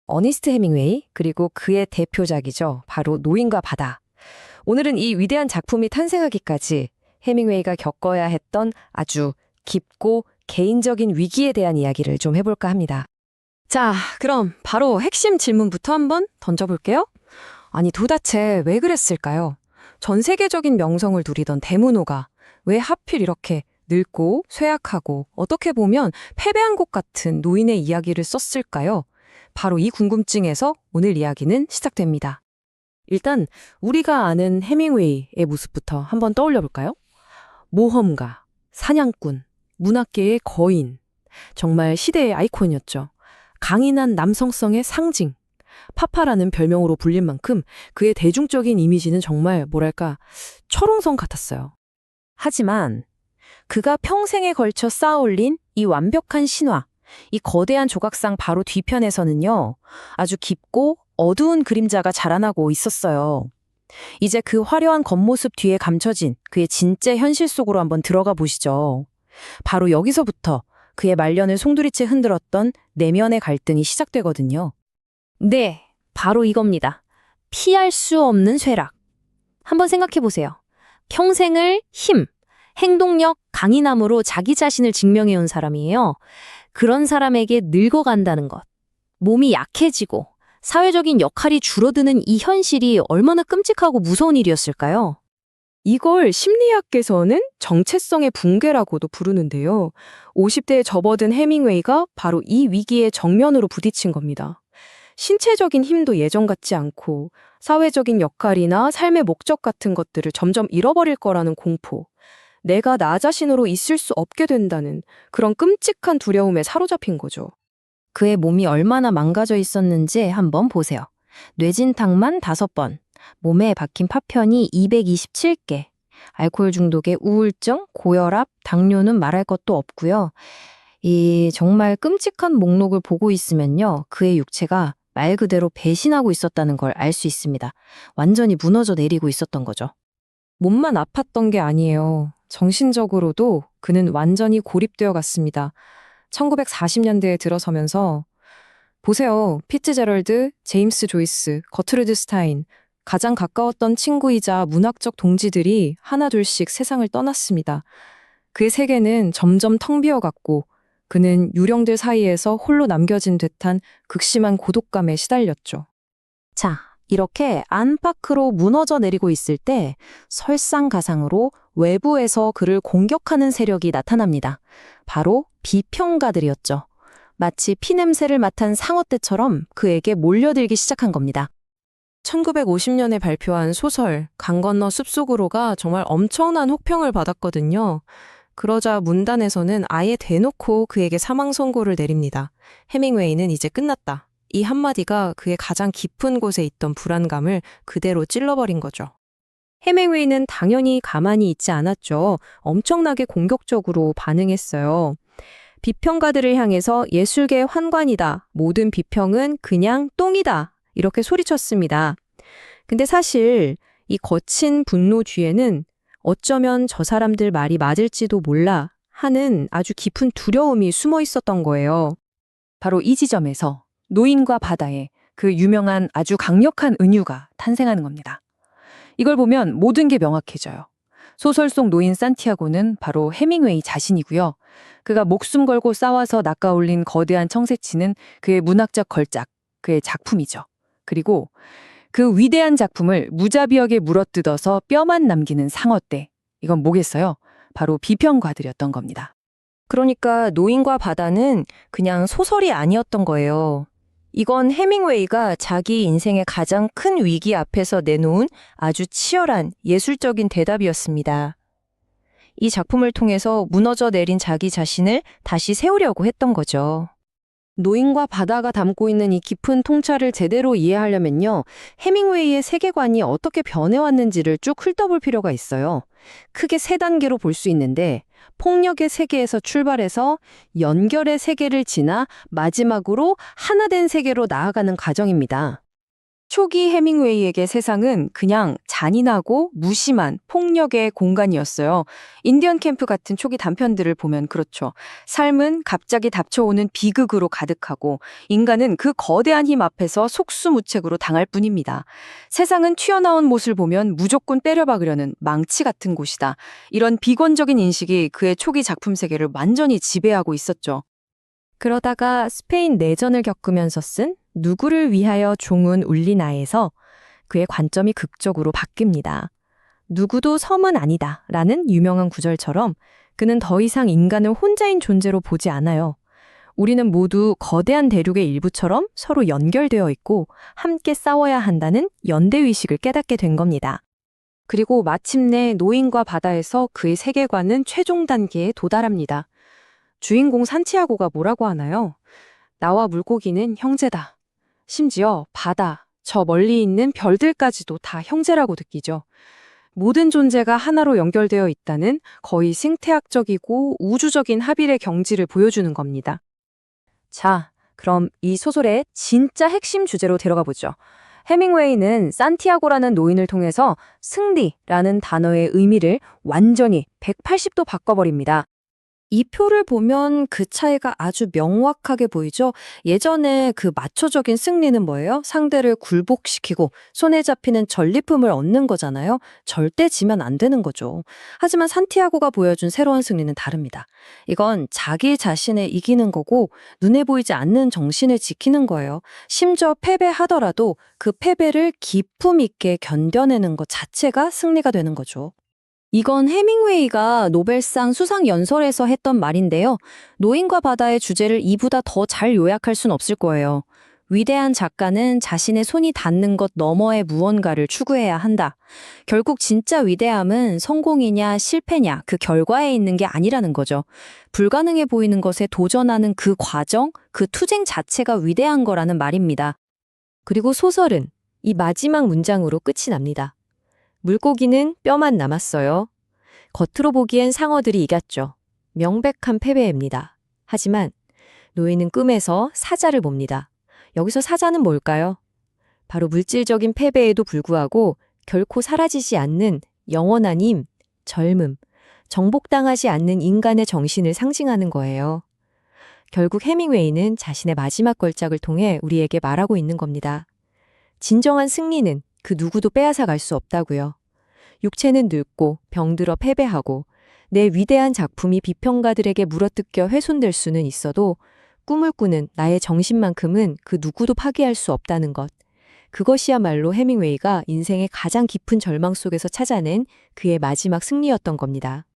어니스트 해밍웨이, 그리고 그의 대표작이죠. 바로 노인과 바다. 오늘은 이 위대한 작품이 탄생하기까지 해밍웨이가 겪어야 했던 아주 깊고 개인적인 위기에 대한 이야기를 좀 해볼까 합니다. 자, 그럼 바로 핵심 질문부터 한번 던져볼게요. 아니, 도대체 왜 그랬을까요? 전 세계적인 명성을 누리던 대문호가 왜 하필 이렇게 늙고 쇠약하고 어떻게 보면 패배한 것 같은 노인의 이야기를 썼을까요? 바로 이 궁금증에서 오늘 이야기는 시작됩니다. 일단 우리가 아는 해밍웨이의 모습부터 한번 떠올려 볼까요? 모험가, 사냥꾼, 문학계의 거인, 정말 시대의 아이콘이었죠. 강인한 남성성의 상징, 파파라는 별명으로 불릴 만큼 그의 대중적인 이미지는 정말 뭐랄까 철옹성 같았어요. 하지만 그가 평생에 걸쳐 쌓아올린 이 완벽한 신화, 이 거대한 조각상 바로 뒤편에서는요, 아주 깊고 어두운 그림자가 자라나고 있었어요. 이제 그 화려한 겉모습 뒤에 감춰진 그의 진짜 현실 속으로 한번 들어가 보시죠. 바로 여기서부터 그의 말년을 송두리째 흔들었던 내면의 갈등이 시작되거든요. 네, 바로 이겁니다. 피할 수 없는 쇠락. 한번 생각해 보세요. 평생을 힘, 행동력, 강인함으로 자기 자신을 증명해온 사람이에요. 그런 사람에게 늙어간다는 것, 몸이 약해지고 사회적인 역할이 줄어드는 이 현실이 얼마나 끔찍하고 무서운 일이었을까요? 이걸 심리학계에서는 정체성의 붕괴라고도 부르는데요. 50대에 접어든 해밍웨이가 바로 이 위기에 정면으로 부딪힌 겁니다. 신체적인 힘도 예전 같지 않고 사회적인 역할이나 삶의 목적 같은 것들을 점점 잃어버릴 거라는 공포, 내가 나 자신으로 있을 수 없게 된다는 그런 끔찍한 두려움에 사로잡힌 거죠. 그의 몸이 얼마나 망가져 있었는지 한번 보세요. 뇌진탕만 5번, 몸에 박힌 파편이 227개, 알코올 중독의 우울증, 고혈압, 당뇨는 말할 것도 없고요. 이 정말 끔찍한 목록을 보고 있으면요, 그의 육체가 말 그대로 배신하고 있었다는 걸 알 수 있습니다. 완전히 무너져 내리고 있었던 거죠. 몸만 아팠던 게 아니에요. 정신적으로도 그는 완전히 고립되어 갔습니다. 1940년대에 들어서면서 보세요. 피츠제럴드, 제임스 조이스, 거트루드 스타인, 가장 가까웠던 친구이자 문학적 동지들이 하나둘씩 세상을 떠났습니다. 그의 세계는 점점 텅 비어갔고 그는 유령들 사이에서 홀로 남겨진 듯한 극심한 고독감에 시달렸죠. 자, 이렇게 안팎으로 무너져 내리고 있을 때 설상가상으로 외부에서 그를 공격하는 세력이 나타납니다. 바로 비평가들이었죠. 마치 피냄새를 맡은 상어떼처럼 그에게 몰려들기 시작한 겁니다. 1950년에 발표한 소설 강 건너 숲속으로가 정말 엄청난 혹평을 받았거든요. 그러자 문단에서는 아예 대놓고 그에게 사망 선고를 내립니다. 해밍웨이는 이제 끝났다. 이 한마디가 그의 가장 깊은 곳에 있던 불안감을 그대로 찔러버린 거죠. 해밍웨이는 당연히 가만히 있지 않았죠. 엄청나게 공격적으로 반응했어요. 비평가들을 향해서 예술계의 환관이다. 모든 비평은 그냥 똥이다. 이렇게 소리쳤습니다. 근데 사실 이 거친 분노 뒤에는 어쩌면 저 사람들 말이 맞을지도 몰라 하는 아주 깊은 두려움이 숨어 있었던 거예요. 바로 이 지점에서 노인과 바다의 그 유명한 아주 강력한 은유가 탄생하는 겁니다. 이걸 보면 모든 게 명확해져요. 소설 속 노인 산티아고는 바로 해밍웨이 자신이고요. 그가 목숨 걸고 싸워서 낚아올린 거대한 청새치는 그의 문학적 걸작, 그의 작품이죠. 그리고 그 위대한 작품을 무자비하게 물어뜯어서 뼈만 남기는 상어떼. 이건 뭐겠어요? 바로 비평가들이었던 겁니다. 그러니까 노인과 바다는 그냥 소설이 아니었던 거예요. 이건 해밍웨이가 자기 인생의 가장 큰 위기 앞에서 내놓은 아주 치열한 예술적인 대답이었습니다. 이 작품을 통해서 무너져 내린 자기 자신을 다시 세우려고 했던 거죠. 노인과 바다가 담고 있는 이 깊은 통찰을 제대로 이해하려면요, 해밍웨이의 세계관이 어떻게 변해왔는지를 쭉 훑어볼 필요가 있어요. 크게 3단계로 볼 수 있는데, 폭력의 세계에서 출발해서 연결의 세계를 지나 마지막으로 하나된 세계로 나아가는 과정입니다. 초기 해밍웨이에게 세상은 그냥 잔인하고 무심한 폭력의 공간이었어요. 인디언 캠프 같은 초기 단편들을 보면 그렇죠. 삶은 갑자기 닥쳐오는 비극으로 가득하고 인간은 그 거대한 힘 앞에서 속수무책으로 당할 뿐입니다. 세상은 튀어나온 못을 보면 무조건 때려박으려는 망치 같은 곳이다. 이런 비관적인 인식이 그의 초기 작품 세계를 완전히 지배하고 있었죠. 그러다가 스페인 내전을 겪으면서 쓴 누구를 위하여 종은 울리나에서 그의 관점이 극적으로 바뀝니다. 누구도 섬은 아니다 라는 유명한 구절처럼 그는 더 이상 인간을 혼자인 존재로 보지 않아요. 우리는 모두 거대한 대륙의 일부처럼 서로 연결되어 있고 함께 싸워야 한다는 연대의식을 깨닫게 된 겁니다. 그리고 마침내 노인과 바다에서 그의 세계관은 최종 단계에 도달합니다. 주인공 산티아고가 뭐라고 하나요? 나와 물고기는 형제다. 심지어 바다, 저 멀리 있는 별들까지도 다 형제라고 느끼죠. 모든 존재가 하나로 연결되어 있다는 거의 생태학적이고 우주적인 합일의 경지를 보여주는 겁니다. 자, 그럼 이 소설의 진짜 핵심 주제로 들어가 보죠. 해밍웨이는 산티아고라는 노인을 통해서 승리라는 단어의 의미를 완전히 180도 바꿔버립니다. 이 표를 보면 그 차이가 아주 명확하게 보이죠? 예전에 그 마초적인 승리는 뭐예요? 상대를 굴복시키고 손에 잡히는 전리품을 얻는 거잖아요. 절대 지면 안 되는 거죠. 하지만 산티아고가 보여준 새로운 승리는 다릅니다. 이건 자기 자신을 이기는 거고 눈에 보이지 않는 정신을 지키는 거예요. 심지어 패배하더라도 그 패배를 기품 있게 견뎌내는 것 자체가 승리가 되는 거죠. 이건 해밍웨이가 노벨상 수상 연설에서 했던 말인데요. 노인과 바다의 주제를 이보다 더 잘 요약할 순 없을 거예요. 위대한 작가는 자신의 손이 닿는 것 너머의 무언가를 추구해야 한다. 결국 진짜 위대함은 성공이냐 실패냐 그 결과에 있는 게 아니라는 거죠. 불가능해 보이는 것에 도전하는 그 과정, 그 투쟁 자체가 위대한 거라는 말입니다. 그리고 소설은 이 마지막 문장으로 끝이 납니다. 물고기는 뼈만 남았어요. 겉으로 보기엔 상어들이 이겼죠. 명백한 패배입니다. 하지만 노인은 꿈에서 사자를 봅니다. 여기서 사자는 뭘까요? 바로 물질적인 패배에도 불구하고 결코 사라지지 않는 영원한 힘, 젊음, 정복당하지 않는 인간의 정신을 상징하는 거예요. 결국 해밍웨이는 자신의 마지막 걸작을 통해 우리에게 말하고 있는 겁니다. 진정한 승리는 그 누구도 빼앗아 갈 수 없다고요. 육체는 늙고 병들어 패배하고 내 위대한 작품이 비평가들에게 물어뜯겨 훼손될 수는 있어도 꿈을 꾸는 나의 정신만큼은 그 누구도 파괴할 수 없다는 것. 그것이야말로 해밍웨이가 인생의 가장 깊은 절망 속에서 찾아낸 그의 마지막 승리였던 겁니다.